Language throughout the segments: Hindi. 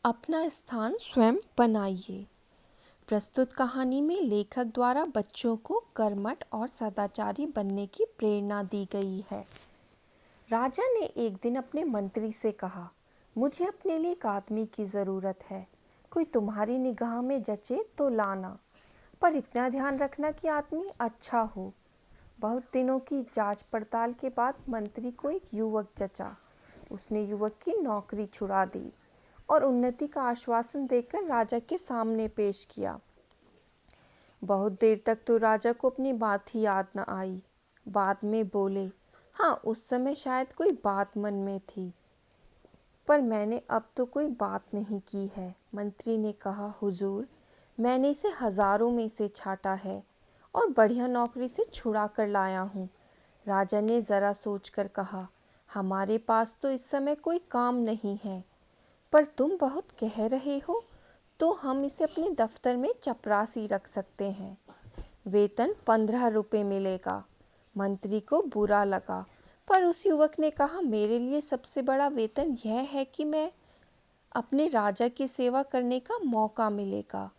अपना स्थान स्वयं बनाइए। प्रस्तुत कहानी में लेखक द्वारा बच्चों को कर्मठ और सदाचारी बनने की प्रेरणा दी गई है। राजा ने एक दिन अपने मंत्री से कहा, मुझे अपने लिए एक आदमी की ज़रूरत है। कोई तुम्हारी निगाह में जचे तो लाना, पर इतना ध्यान रखना कि आदमी अच्छा हो। बहुत दिनों की जांच पड़ताल के बाद मंत्री को एक युवक जचा। उसने युवक की नौकरी छुड़ा दी और उन्नति का आश्वासन देकर राजा के सामने पेश किया। बहुत देर तक तो राजा को अपनी बात ही याद न आई। बाद में बोले, हाँ, उस समय शायद कोई बात मन में थी, पर मैंने अब तो कोई बात नहीं की है। मंत्री ने कहा, हुजूर, मैंने इसे हजारों में से छाटा है और बढ़िया नौकरी से छुड़ा कर लाया हूँ। राजा ने ज़रा सोचकर कहा, हमारे पास तो इस समय कोई काम नहीं है, पर तुम बहुत कह रहे हो तो हम इसे अपने दफ्तर में चपरासी रख सकते हैं। वेतन 15 रुपये मिलेगा। मंत्री को बुरा लगा, पर उस युवक ने कहा, मेरे लिए सबसे बड़ा वेतन यह है कि मैं अपने राजा की सेवा करने का मौका मिलेगा।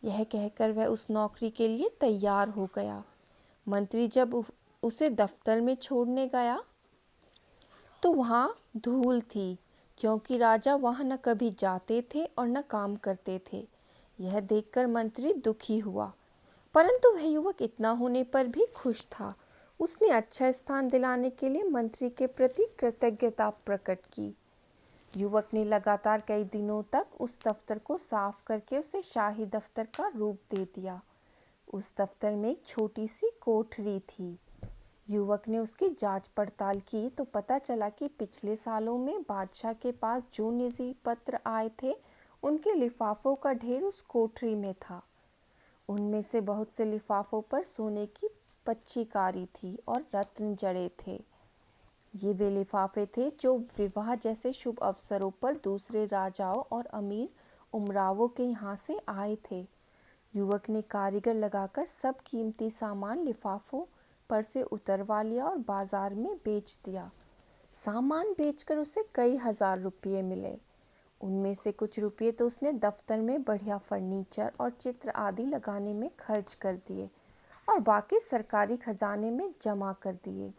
यह कहकर वह उस नौकरी के लिए तैयार हो गया। मंत्री जब उसे दफ्तर में छोड़ने गया तो वहाँ धूल थी, क्योंकि राजा वहाँ न कभी जाते थे और न काम करते थे। यह देखकर मंत्री दुखी हुआ, परंतु वह युवक इतना होने पर भी खुश था। उसने अच्छा स्थान दिलाने के लिए मंत्री के प्रति कृतज्ञता प्रकट की। युवक ने लगातार कई दिनों तक उस दफ्तर को साफ करके उसे शाही दफ्तर का रूप दे दिया। उस दफ्तर में एक छोटी सी कोठरी थी। युवक ने उसकी जांच पड़ताल की तो पता चला कि पिछले सालों में बादशाह के पास जो निजी पत्र आए थे, उनके लिफाफों का ढेर उस कोठरी में था। उनमें से बहुत से लिफाफों पर सोने की पच्चीकारी थी और रत्न जड़े थे। ये वे लिफाफे थे जो विवाह जैसे शुभ अवसरों पर दूसरे राजाओं और अमीर उमरावों के यहाँ से आए थे। युवक ने कारीगर लगाकर सब कीमती सामान लिफाफों पर से उतरवा लिया और बाजार में बेच दिया। सामान बेचकर उसे कई हजार रुपये मिले। उनमें से कुछ रुपये तो उसने दफ्तर में बढ़िया फर्नीचर और चित्र आदि लगाने में खर्च कर दिए और बाकी सरकारी खजाने में जमा कर दिए।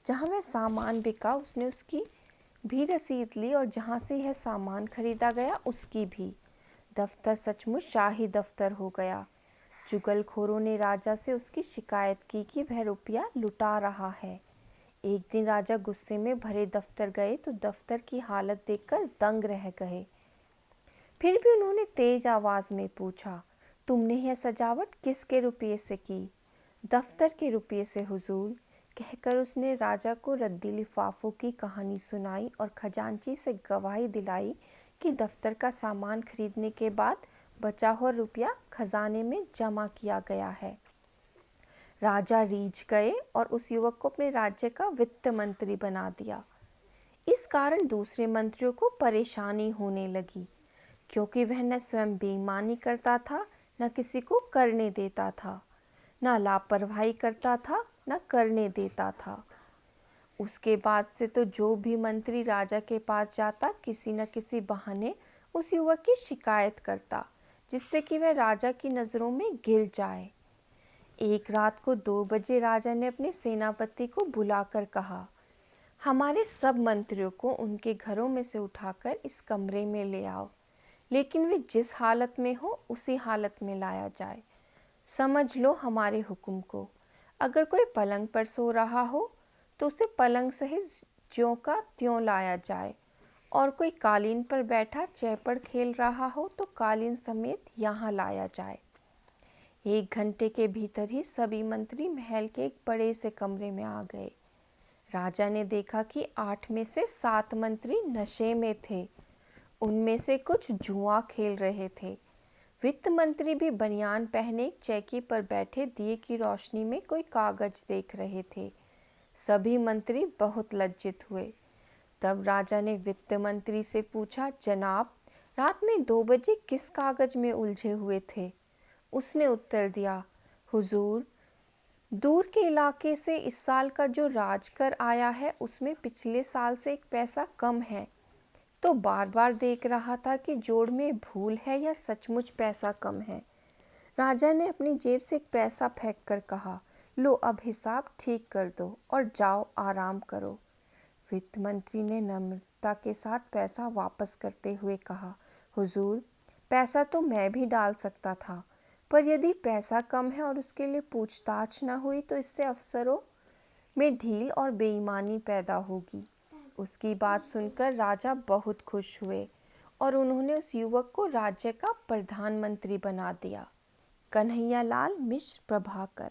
जहाँ वह सामान बिका उसने उसकी भी रसीद ली और जहाँ से यह सामान खरीदा गया उसकी भी। दफ्तर सचमुच शाही दफ्तर हो गया। चुगलखोरों ने राजा से उसकी शिकायत की कि वह रुपया लुटा रहा है। एक दिन राजा गुस्से में भरे दफ्तर गए तो दफ्तर की हालत देखकर दंग रह गए। फिर भी उन्होंने तेज आवाज में पूछा, तुमने यह सजावट किसके रुपये से की? दफ्तर के रुपये से हुजूर, कहकर उसने राजा को रद्दी लिफाफों की कहानी सुनाई और खजांची से गवाही दिलाई कि दफ्तर का सामान खरीदने के बाद बचा हुआ रुपया खजाने में जमा किया गया है। राजा रीझ गए और उस युवक को अपने राज्य का वित्त मंत्री बना दिया। इस कारण दूसरे मंत्रियों को परेशानी होने लगी, क्योंकि वह न स्वयं बेईमानी करता था, न किसी को करने देता था, न लापरवाही करता था, न करने देता था। उसके बाद से तो जो भी मंत्री राजा के पास जाता, किसी न किसी बहाने उस युवक की शिकायत करता, जिससे कि वह राजा की नज़रों में गिर जाए। एक रात को 2 बजे राजा ने अपने सेनापति को बुलाकर कहा, हमारे सब मंत्रियों को उनके घरों में से उठाकर इस कमरे में ले आओ, लेकिन वे जिस हालत में हो उसी हालत में लाया जाए। समझ लो हमारे हुक्म को। अगर कोई पलंग पर सो रहा हो तो उसे पलंग सहित ज्यों का त्यों लाया जाए, और कोई कालीन पर बैठा चैपड़ खेल रहा हो तो कालीन समेत यहाँ लाया जाए। 1 घंटे के भीतर ही सभी मंत्री महल के एक बड़े से कमरे में आ गए। राजा ने देखा कि 8 में से 7 मंत्री नशे में थे। उनमें से कुछ जुआ खेल रहे थे। वित्त मंत्री भी बनियान पहने चौकी पर बैठे दिए की रोशनी में कोई कागज देख रहे थे। सभी मंत्री बहुत लज्जित हुए। तब राजा ने वित्त मंत्री से पूछा, जनाब, रात में 2 बजे किस कागज में उलझे हुए थे? उसने उत्तर दिया, हुजूर, दूर के इलाके से इस साल का जो राजकर आया है उसमें पिछले साल से 1 पैसा कम है, तो बार बार देख रहा था कि जोड़ में भूल है या सचमुच पैसा कम है। राजा ने अपनी जेब से एक पैसा फेंक कर कहा, लो अब हिसाब ठीक कर दो और जाओ आराम करो। वित्त मंत्री ने नम्रता के साथ पैसा वापस करते हुए कहा, हुजूर, पैसा तो मैं भी डाल सकता था, पर यदि पैसा कम है और उसके लिए पूछताछ न हुई तो इससे अफसरों में ढील और बेईमानी पैदा होगी। उसकी बात सुनकर राजा बहुत खुश हुए और उन्होंने उस युवक को राज्य का प्रधानमंत्री बना दिया। कन्हैयालाल मिश्र प्रभाकर।